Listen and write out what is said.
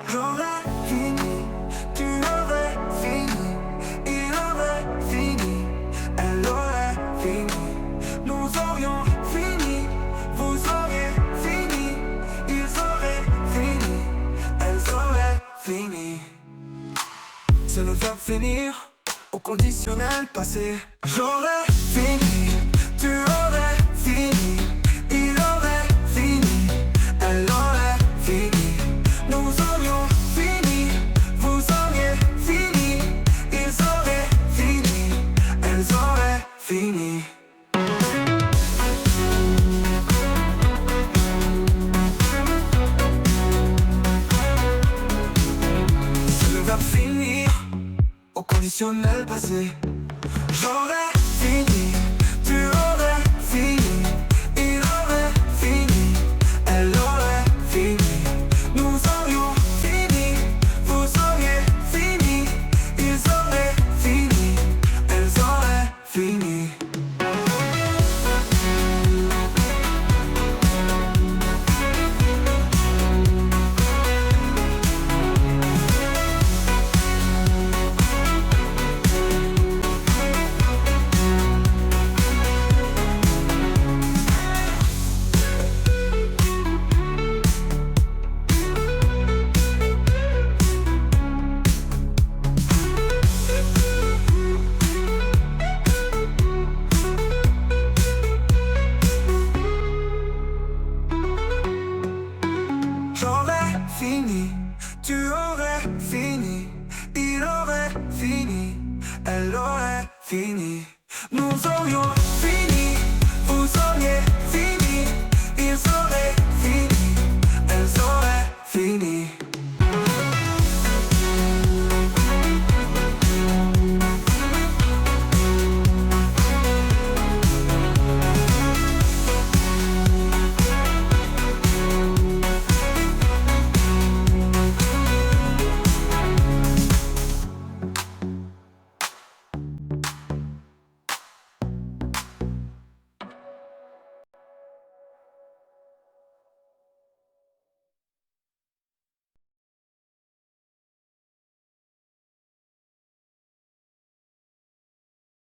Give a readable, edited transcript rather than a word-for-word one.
J'aurais fini, tu aurais fini, il aurait fini, elle aurait fini, nous aurions fini, vous auriez fini, ils auraient fini, elles auraient fini. C'est le verbe finir au conditionnel passé. J'aurais fini, tu aurais fini, il aurait fini, elle aurait fini, nous aurions fini, vous auriez fini, ils auraient fini, elles auraient fini. C'est le verbe finir au conditionnel passé. J'aurais fini, tu aurais fini, il aurait fini, elle aurait fini, nous aurions fini, vous auriez fini, ils auraient fini, elles auraient fini. J'aurais fini, tu aurais fini, il aurait fini, elle aurait